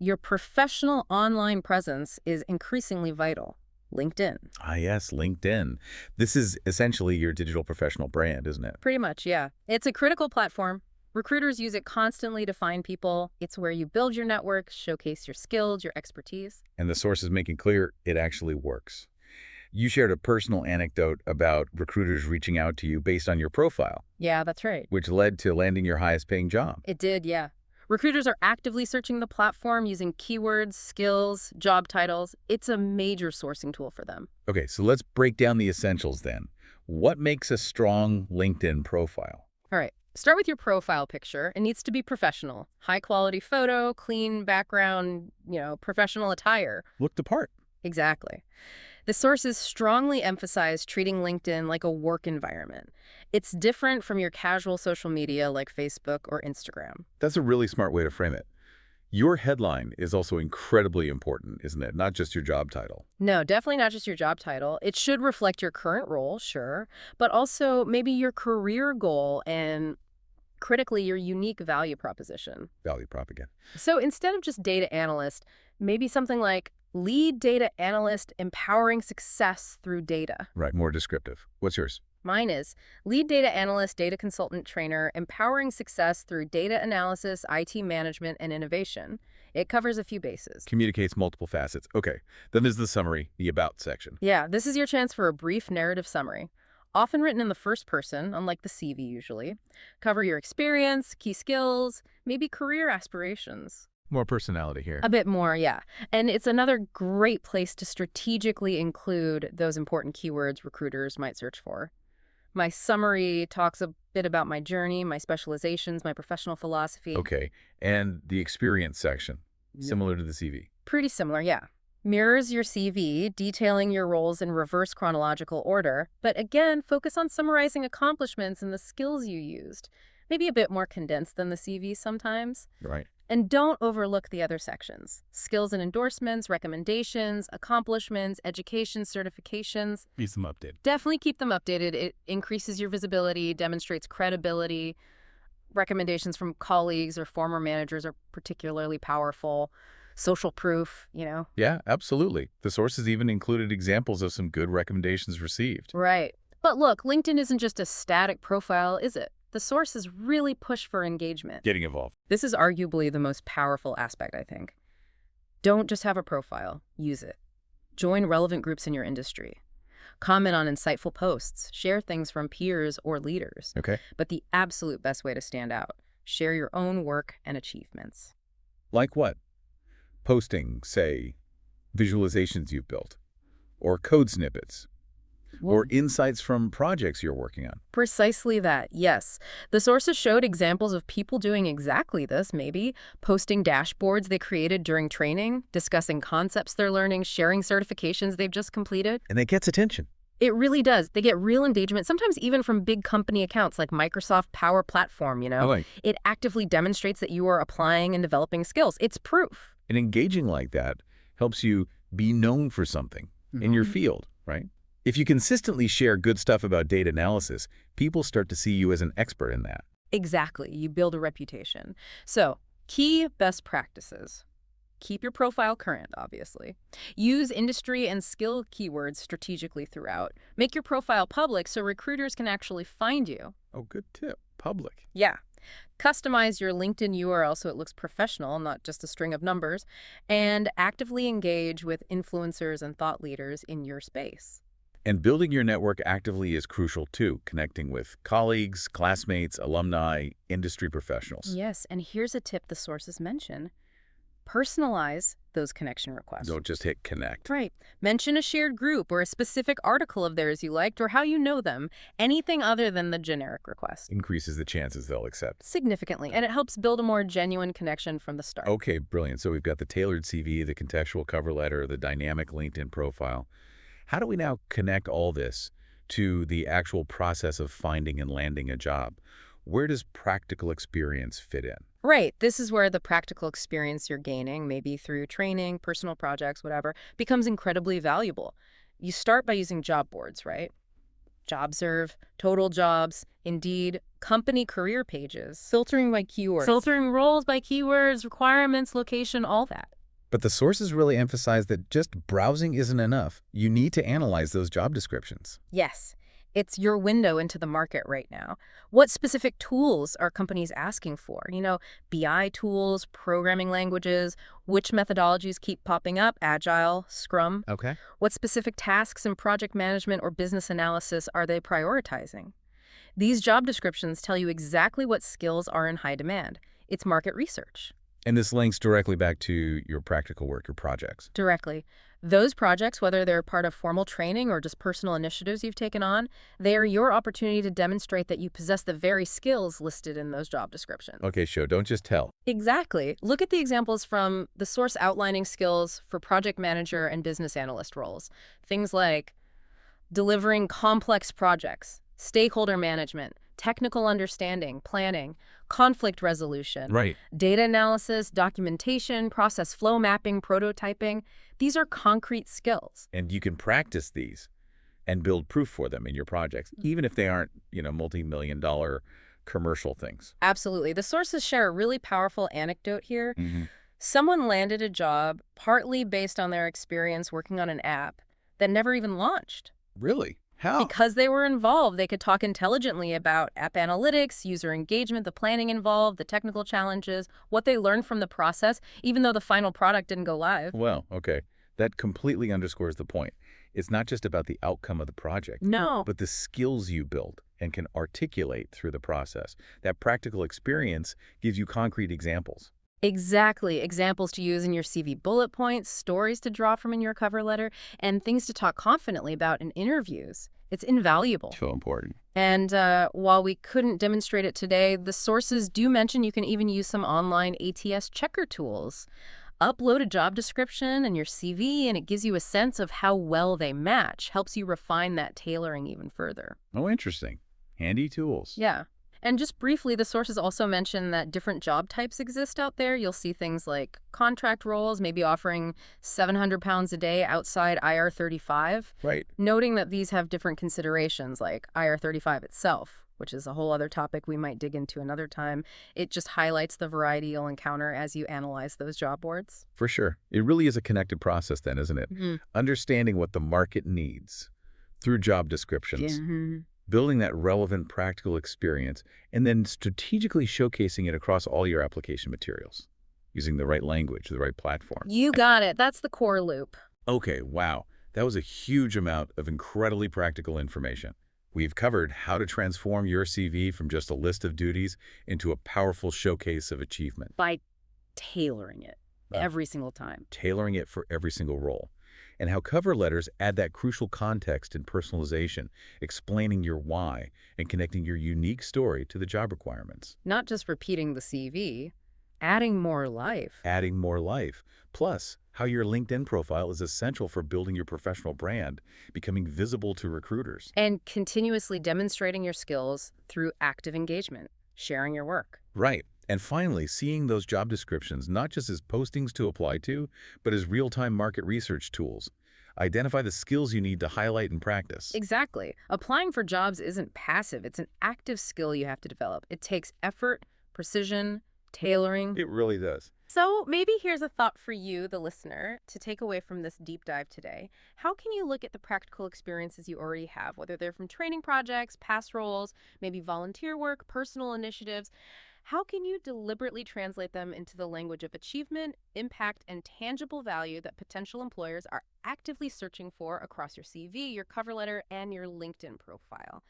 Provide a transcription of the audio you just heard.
Your professional online presence is increasingly vital. LinkedIn. Ah, yes, LinkedIn. This is essentially your digital professional brand, isn't it? Pretty much, yeah. It's a critical platform. Recruiters use it constantly to find people. It's where you build your network, showcase your skills, your expertise. And the source is making clear it actually works. You shared a personal anecdote about recruiters reaching out to you based on your profile, Yeah, that's right. which led to landing your highest paying job. It did, yeah. Recruiters are actively searching the platform using keywords, skills, job titles. It's a major sourcing tool for them. Okay, so let's break down the essentials then. What makes a strong LinkedIn profile? All right. Start with your profile picture. It needs to be professional. High quality photo, clean background, professional attire. Look the part. Exactly. The sources strongly emphasize treating LinkedIn like a work environment. It's different from your casual social media like Facebook or Instagram. That's a really smart way to frame it. Your headline is also incredibly important, isn't it? Not just your job title. No, definitely not just your job title. It should reflect your current role, sure, but also maybe your career goal and critically your unique value proposition. Value prop again. So instead of just data analyst, maybe something like lead data analyst empowering success through data. Right, more descriptive. What's yours? Mine is lead data analyst, data consultant trainer, empowering success through data analysis, IT management, and innovation. It covers a few bases. Communicates multiple facets. Okay, then there's the summary, the about section. Yeah, this is your chance for a brief narrative summary. Often written in the first person, unlike the CV usually. Cover your experience, key skills, maybe career aspirations. More personality here. A bit more, yeah. And it's another great place to strategically include those important keywords recruiters might search for. My summary talks a bit about my journey, my specializations, my professional philosophy. Okay, and the experience section, Yep. similar to the CV. Pretty similar, yeah. Mirrors your CV, detailing your roles in reverse chronological order, but again, focus on summarizing accomplishments and the skills you used. Maybe a bit more condensed than the CV sometimes. Right. And don't overlook the other sections. Skills and endorsements, recommendations, accomplishments, education, certifications. Keep them updated. Definitely keep them updated. It increases your visibility, demonstrates credibility. Recommendations from colleagues or former managers are particularly powerful. Social proof. Yeah, absolutely. The sources even included examples of some good recommendations received. Right. But look, LinkedIn isn't just a static profile, is it? The sources really push for engagement. Getting involved. This is arguably the most powerful aspect, I think. Don't just have a profile, use it. Join relevant groups in your industry. Comment on insightful posts, share things from peers or leaders. Okay. But the absolute best way to stand out, share your own work and achievements. Like what? Posting, say, visualizations you've built, or code snippets, or insights from projects you're working on. Precisely that, yes. The sources showed examples of people doing exactly this, maybe posting dashboards they created during training, discussing concepts they're learning, sharing certifications they've just completed. And that gets attention. It really does. They get real engagement, sometimes even from big company accounts like Microsoft Power Platform, It actively demonstrates that you are applying and developing skills. It's proof. And engaging like that helps you be known for something in your field, right? If you consistently share good stuff about data analysis, people start to see you as an expert in that. Exactly. You build a reputation. So, key best practices. Keep your profile current, obviously. Use industry and skill keywords strategically throughout. Make your profile public so recruiters can actually find you. Oh, good tip. Public. Yeah. Customize your LinkedIn URL so it looks professional, not just a string of numbers. And actively engage with influencers and thought leaders in your space. And building your network actively is crucial too, connecting with colleagues, classmates, alumni, industry professionals. Yes, and here's a tip the sources mention. Personalize those connection requests. Don't just hit connect. Right. Mention a shared group or a specific article of theirs you liked or how you know them. Anything other than the generic request. Increases the chances they'll accept. Significantly, and it helps build a more genuine connection from the start. Okay, brilliant. So we've got the tailored CV, the contextual cover letter, the dynamic LinkedIn profile. How do we now connect all this to the actual process of finding and landing a job? Where does practical experience fit in? Right. This is where the practical experience you're gaining, maybe through training, personal projects, whatever, becomes incredibly valuable. You start by using job boards, right? JobServe, Total Jobs, Indeed, company career pages, Filtering by keywords. filtering roles by keywords, requirements, location, all that. But the sources really emphasize that just browsing isn't enough. You need to analyze those job descriptions. Yes, it's your window into the market right now. What specific tools are companies asking for? BI tools, programming languages, which methodologies keep popping up, Agile, Scrum? Okay. What specific tasks in project management or business analysis are they prioritizing? These job descriptions tell you exactly what skills are in high demand. It's market research. And this links directly back to your practical work, your projects. Directly. Those projects, whether they're part of formal training or just personal initiatives you've taken on, they are your opportunity to demonstrate that you possess the very skills listed in those job descriptions. Okay, don't just tell. Exactly. Look at the examples from the source outlining skills for project manager and business analyst roles. Things like delivering complex projects, stakeholder management, technical understanding, planning, conflict resolution, Right. data analysis, documentation, process flow mapping, prototyping. These are concrete skills. And you can practice these and build proof for them in your projects, even if they aren't, multi-million-dollar commercial things. Absolutely. The sources share a really powerful anecdote here. Mm-hmm. Someone landed a job partly based on their experience working on an app that never even launched. Really? How? Because they were involved, they could talk intelligently about app analytics, user engagement, the planning involved, the technical challenges, what they learned from the process, even though the final product didn't go live. Well, okay. That completely underscores the point. It's not just about the outcome of the project, No. but the skills you build and can articulate through the process. That practical experience gives you concrete examples. Exactly. Examples to use in your CV bullet points, stories to draw from in your cover letter, and things to talk confidently about in interviews. It's invaluable. So important. And while we couldn't demonstrate it today, the sources do mention you can even use some online ATS checker tools. Upload a job description and your CV, and it gives you a sense of how well they match, helps you refine that tailoring even further. Oh, interesting. Handy tools. Yeah. And just briefly, the sources also mention that different job types exist out there. You'll see things like contract roles, maybe offering £700 a day outside IR35, Right. noting that these have different considerations like IR35 itself, which is a whole other topic we might dig into another time. It just highlights the variety you'll encounter as you analyze those job boards. For sure. It really is a connected process then, isn't it? Mm-hmm. Understanding what the market needs through job descriptions. Building that relevant practical experience, and then strategically showcasing it across all your application materials, using the right language, the right platform. You got it. That's the core loop. Okay, wow. That was a huge amount of incredibly practical information. We've covered how to transform your CV from just a list of duties into a powerful showcase of achievement. By tailoring it every single time. Tailoring it for every single role. And how cover letters add that crucial context and personalization, explaining your why and connecting your unique story to the job requirements. Not just repeating the CV, adding more life. Adding more life. Plus, how your LinkedIn profile is essential for building your professional brand, becoming visible to recruiters. And continuously demonstrating your skills through active engagement, sharing your work. Right. And finally, seeing those job descriptions not just as postings to apply to, but as real-time market research tools. Identify the skills you need to highlight and practice. Exactly. Applying for jobs isn't passive. It's an active skill you have to develop. It takes effort, precision, tailoring. It really does. So maybe here's a thought for you, the listener, to take away from this deep dive today. How can you look at the practical experiences you already have, whether they're from training projects, past roles, maybe volunteer work, personal initiatives? How can you deliberately translate them into the language of achievement, impact, and tangible value that potential employers are actively searching for across your CV, your cover letter, and your LinkedIn profile?